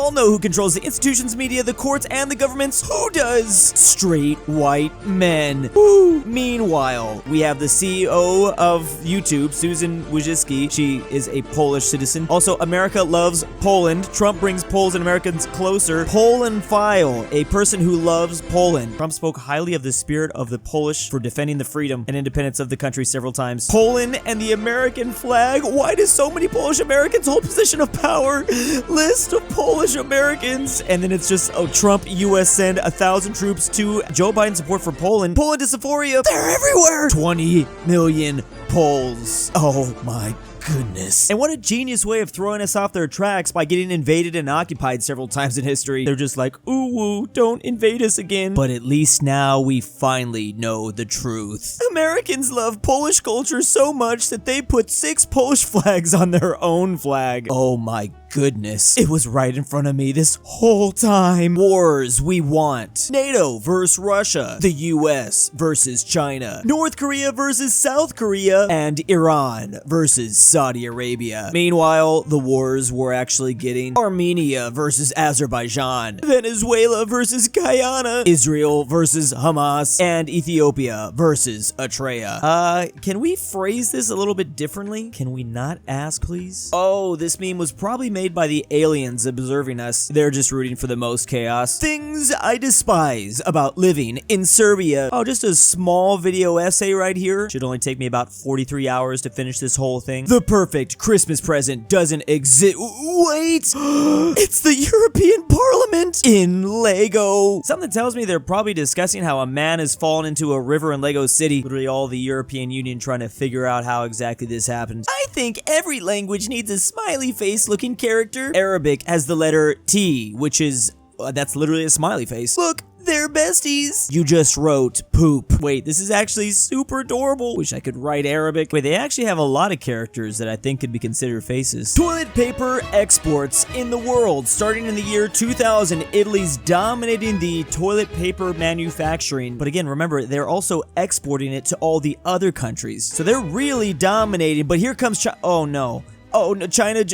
all know who controls the institutions, media, the courts, and the governments. Who does? Straight white men. Woo! Meanwhile, we have the CEO of YouTube, Susan Wojcicki. She is a Polish citizen. Also, America loves Poland. Trump brings Poles and Americans closer. Polanphile, a person who loves Poland. Trump spoke highly of the spirit of the Polish for defending the freedom and independence of the country several times. Poland and the American flag. Why do so many Polish Americans hold position of power? List of Polish Americans. And then it's just, oh, Trump, US send 1,000 troops to Joe Biden support for Poland. Poland dysphoria. They're everywhere. 20 million Poles. Oh my goodness. And what a genius way of throwing us off their tracks by getting invaded and occupied several times in history. They're just like, ooh, woo, don't invade us again. But at least now we finally know the truth. Americans love Polish culture so much that they put 6 Polish flags on their own flag. Oh my goodness. It was right in front of me this whole time. Wars we want. NATO versus Russia. The US versus China. North Korea versus South Korea. And Iran versus Saudi Arabia. Meanwhile, the wars were actually getting Armenia versus Azerbaijan. Venezuela versus Guyana. Israel versus Hamas. And Ethiopia versus Eritrea. Can we phrase this a little bit differently? Can we not ask, please? Oh, this meme was probably made by the aliens observing us. They're just rooting for the most chaos. Things I despise about living in Serbia. Oh, just a small video essay right here. Should only take me about 43 hours to finish this whole thing. The perfect Christmas present doesn't exist. Wait! It's the European Parliament in Lego. Something tells me they're probably discussing how a man has fallen into a river in Lego City. Literally all the European Union trying to figure out how exactly this happened. I think every language needs a smiley face looking character. Arabic has the letter T, which is, that's literally a smiley face. Look, they're besties. You just wrote poop. Wait, this is actually super adorable. Wish I could write Arabic. Wait, they actually have a lot of characters that I think could be considered faces. Toilet paper exports in the world. Starting in the year 2000, Italy's dominating the toilet paper manufacturing. But again, remember, they're also exporting it to all the other countries. So they're really dominating. But here comes China. Oh no. Oh no, China.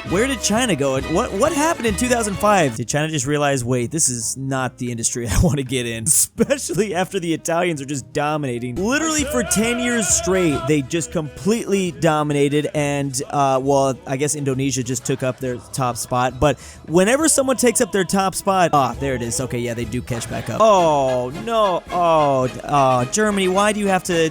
Where did China go? And what happened in 2005? Did China just realize, wait, this is not the industry I want to get in? Especially after the Italians are just dominating. Literally for 10 years straight, they just completely dominated. And, well, I guess Indonesia just took up their top spot. But whenever someone takes up their top spot, there it is. Okay, yeah, they do catch back up. Oh, no. Oh, Germany, why do you have to...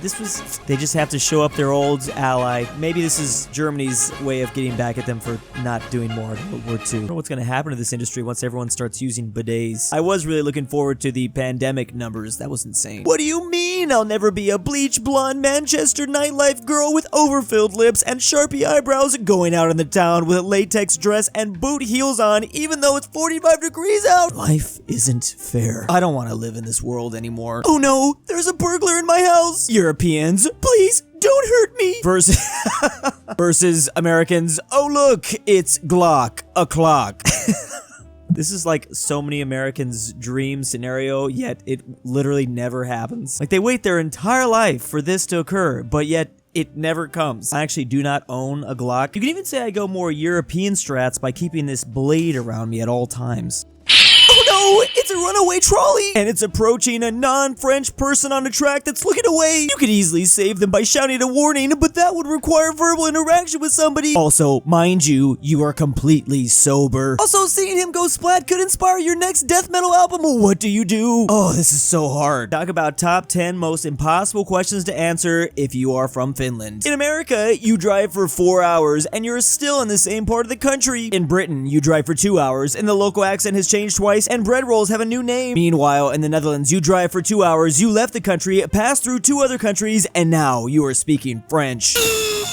They just have to show up their old ally. Maybe this is Germany's way of getting back at them for not doing more in World War II. I don't know what's going to happen to this industry once everyone starts using bidets. I was really looking forward to the pandemic numbers. That was insane. What do you mean I'll never be a bleach blonde Manchester nightlife girl with overfilled lips and Sharpie eyebrows going out in the town with a latex dress and boot heels on even though it's 45 degrees out? Life isn't fair. I don't want to live in this world anymore. Oh no, there's a burglar in my house. Europeans, please don't hurt me. Versus Americans, oh look, it's Glock o'clock. This is like so many Americans' dream scenario, yet it literally never happens. Like they wait their entire life for this to occur, but yet it never comes. I actually do not own a Glock. You can even say I go more European strats by keeping this blade around me at all times. Oh no, it's a runaway trolley! And it's approaching a non-French person on a track that's looking away. You could easily save them by shouting a warning, but that would require verbal interaction with somebody. Also, mind you, you are completely sober. Also, seeing him go splat could inspire your next death metal album. What do you do? Oh, this is so hard. Talk about top 10 most impossible questions to answer if you are from Finland. In America, you drive for 4 hours and you're still in the same part of the country. In Britain, you drive for 2 hours and the local accent has changed twice and bread rolls have a new name. Meanwhile, in the Netherlands, you drive for 2 hours, you left the country, passed through 2 other countries, and now you are speaking French.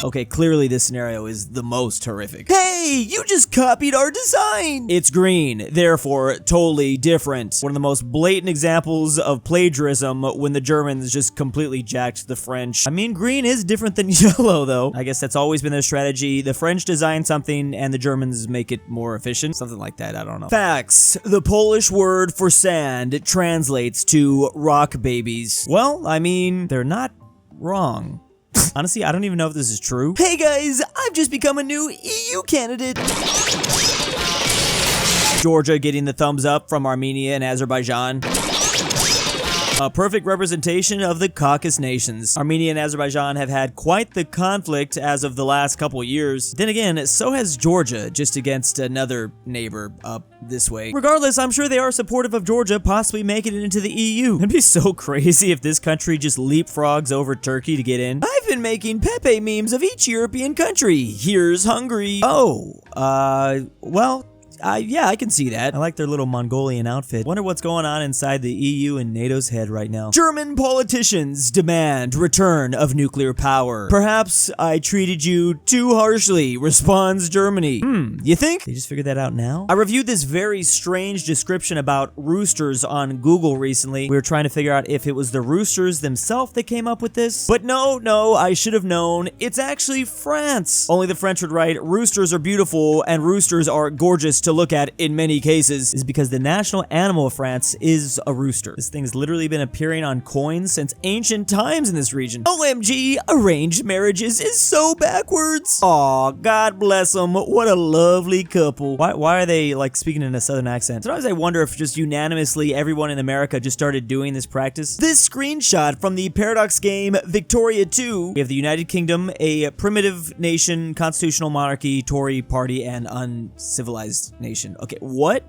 Okay, clearly this scenario is the most horrific. Hey, you just copied our design! It's green, therefore totally different. One of the most blatant examples of plagiarism when the Germans just completely jacked the French. I mean, green is different than yellow, though. I guess that's always been their strategy. The French design something and the Germans make it more efficient. Something like that, I don't know. Facts. The Polish word for sand translates to rock babies. Well, I mean, they're not wrong. Honestly, I don't even know if this is true. Hey guys, I've just become a new EU candidate. Georgia getting the thumbs up from Armenia and Azerbaijan. A perfect representation of the Caucasus nations. Armenia and Azerbaijan have had quite the conflict as of the last couple years. Then again, so has Georgia, just against another neighbor up this way. Regardless, I'm sure they are supportive of Georgia possibly making it into the EU. It'd be so crazy if this country just leapfrogs over Turkey to get in. I've been making Pepe memes of each European country. Here's Hungary. Oh, well, yeah, I can see that. I like their little Mongolian outfit. Wonder what's going on inside the EU and NATO's head right now. German politicians demand return of nuclear power. Perhaps I treated you too harshly, responds Germany. You think? They just figured that out now? I reviewed this very strange description about roosters on Google recently. We were trying to figure out if it was the roosters themselves that came up with this. But no, I should have known. It's actually France. Only the French would write, roosters are beautiful and roosters are gorgeous to look at in many cases, is because the national animal of France is a rooster. This thing's literally been appearing on coins since ancient times in this region. OMG, arranged marriages is so backwards. Aw, God bless them. What a lovely couple. Why are they like speaking in a southern accent? Sometimes I wonder if just unanimously everyone in America just started doing this practice. This screenshot from the Paradox game Victoria 2. We have the United Kingdom, a primitive nation, constitutional monarchy, Tory party, and uncivilized nation. Okay, what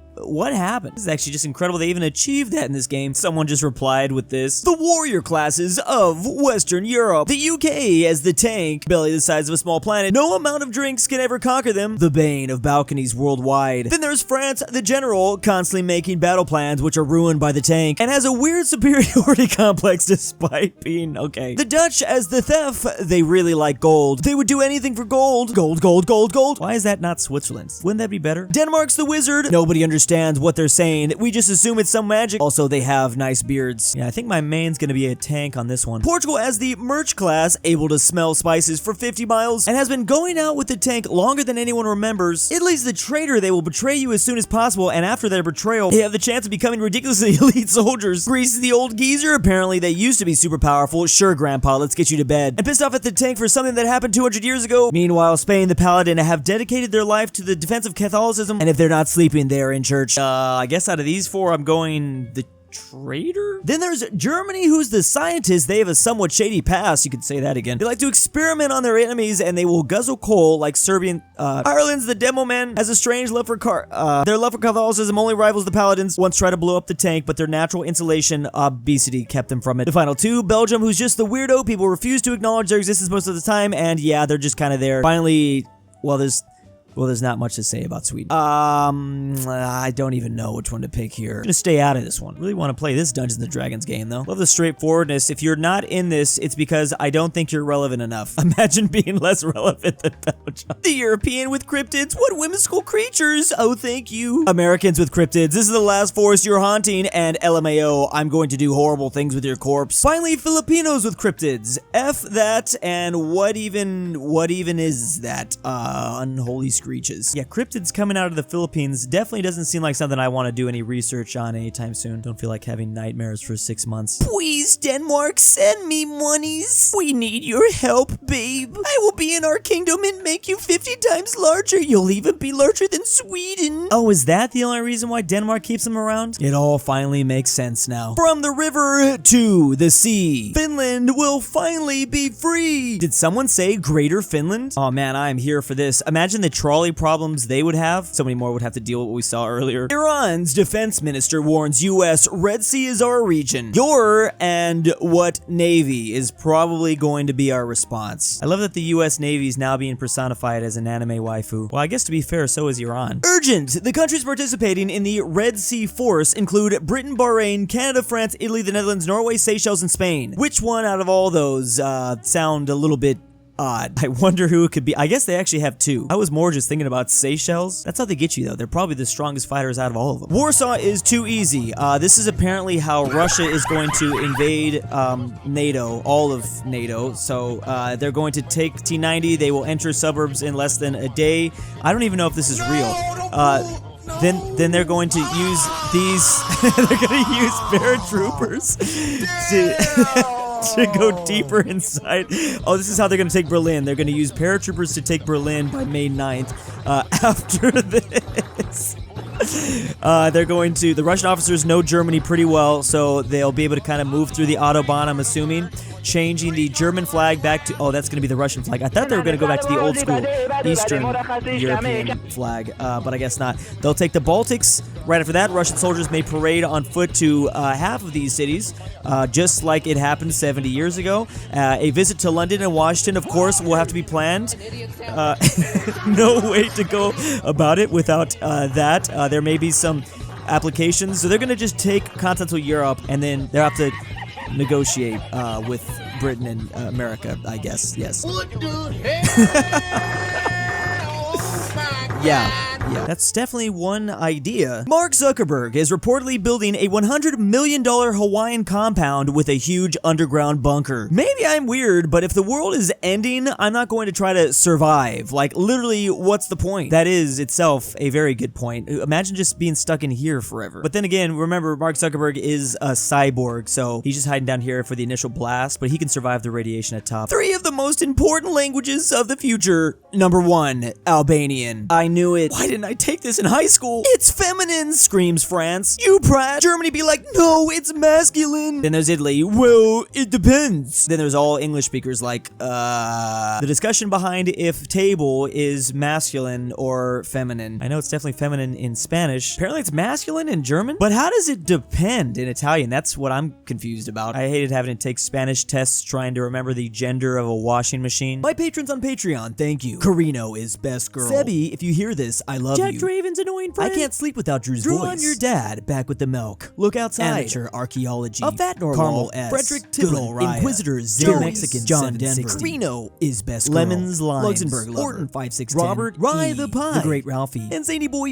happened? This is actually just incredible. They even achieved that in this game. Someone just replied with this. The warrior classes of Western Europe. The UK as the tank, belly the size of a small planet. No amount of drinks can ever conquer them. The bane of balconies worldwide. Then there's France, the general, constantly making battle plans which are ruined by the tank and has a weird superiority complex despite being okay. The Dutch as the theft. They really like gold. They would do anything for gold. Gold, gold, gold, gold. Why is that not Switzerland? Wouldn't that be better? Denmark's the wizard. Nobody understands what they're saying. We just assume it's some magic. Also, they have nice beards. Yeah, I think my main's gonna be a tank on this one. Portugal as the merch class, able to smell spices for 50 miles, and has been going out with the tank longer than anyone remembers. Italy's the traitor. They will betray you as soon as possible, and after their betrayal, they have the chance of becoming ridiculously elite soldiers. Greece is the old geezer. Apparently, they used to be super powerful. Sure, Grandpa, let's get you to bed. And pissed off at the tank for something that happened 200 years ago. Meanwhile, Spain, the paladin, have dedicated their life to the defense of Catholicism, and if they're not sleeping, they're in church. I guess out of these four, I'm going the traitor? Then there's Germany, who's the scientist. They have a somewhat shady past, you could say that again. They like to experiment on their enemies, and they will guzzle coal like Serbian. Ireland's the demo man, has a strange love for their love for Catholicism only rivals the paladins. Once tried to blow up the tank, but their natural insulation obesity kept them from it. The final two, Belgium, who's just the weirdo. People refuse to acknowledge their existence most of the time, and yeah, they're just kind of there. Finally, there's not much to say about Sweden. I don't even know which one to pick here. I'm gonna stay out of this one. Really want to play this Dungeons & Dragons game, though. Love the straightforwardness. If you're not in this, it's because I don't think you're relevant enough. Imagine being less relevant than Belgium. The European with cryptids. What whimsical creatures. Oh, thank you. Americans with cryptids. This is the last forest you're haunting, and LMAO, I'm going to do horrible things with your corpse. Finally, Filipinos with cryptids. F that, and what even is that? Unholy screeches. Yeah, cryptids coming out of the Philippines definitely doesn't seem like something I want to do any research on anytime soon. Don't feel like having nightmares for 6 months. Please, Denmark, send me monies. We need your help, babe. I will be in our kingdom and make you 50 times larger. You'll even be larger than Sweden. Oh, is that the only reason why Denmark keeps them around? It all finally makes sense now. From the river to the sea, Finland will finally be free. Did someone say Greater Finland? Oh man, I am here for this. Imagine the trolley problems they would have. So many more would have to deal with what we saw earlier. Iran's defense minister warns US Red Sea is our region. Your and what Navy is probably going to be our response. I love that the US Navy is now being personified as an anime waifu. Well, I guess to be fair, so is Iran. Urgent! The countries participating in the Red Sea Force include Britain, Bahrain, Canada, France, Italy, the Netherlands, Norway, Seychelles, and Spain. Which one out of all those sound a little bit odd? I wonder who it could be. I guess they actually have two. I was more just thinking about Seychelles. That's how they get you, though. They're probably the strongest fighters out of all of them. Warsaw is too easy. This is apparently how Russia is going to invade NATO, all of NATO. So they're going to take T-90. They will enter suburbs in less than a day. I don't even know if this is real. Then they're going to use these. They're going to use paratroopers to go deeper inside. Oh, this is how they're going to take Berlin. They're going to use paratroopers to take Berlin by May 9th. After this. The Russian officers know Germany pretty well, so they'll be able to kind of move through the Autobahn, I'm assuming, changing the German flag back to, oh, that's going to be the Russian flag. I thought they were going to go back to the old school Eastern European flag, but I guess not. They'll take the Baltics. Right after that, Russian soldiers may parade on foot to half of these cities, just like it happened 70 years ago. A visit to London and Washington, of course, will have to be planned. No way to go about it without that. There may be some applications. So they're going to just take continental Europe and then they'll have to negotiate with Britain and America, I guess. Yes. Yeah. That's definitely one idea. Mark Zuckerberg is reportedly building a $100 million Hawaiian compound with a huge underground bunker. Maybe I'm weird, but if the world is ending, I'm not going to try to survive. Like, literally, what's the point? That is itself a very good point. Imagine just being stuck in here forever. But then again, remember, Mark Zuckerberg is a cyborg, so he's just hiding down here for the initial blast, but he can survive the radiation at top. 3 of the most important languages of the future. Number 1, Albanian. I knew it. Why didn't I take this in high school? It's feminine, screams France. You prat. Germany be like, no, it's masculine. Then there's Italy. Well, it depends. Then there's all English speakers like, The discussion behind if table is masculine or feminine. I know it's definitely feminine in Spanish. Apparently it's masculine in German. But how does it depend in Italian? That's what I'm confused about. I hated having to take Spanish tests trying to remember the gender of a washing machine. My patrons on Patreon, thank you. KirinoIsBestGirl. Sebby, if you hear this, I love you. Traven's annoying friend. I can't sleep without Drew's voice. On your dad, back with the milk. Look outside. Amateur archaeology. A fat normal. Carmel S. Fredrik Tibblin. GoodOldRyah. Inquisitor Mexican. JohnDenver. KirinoIsBestGirl. Lemons Limes. LuxembourgLover. Ortin 5610. Robert RyeThePie. TheGreatRalphy. And ZaneyBoi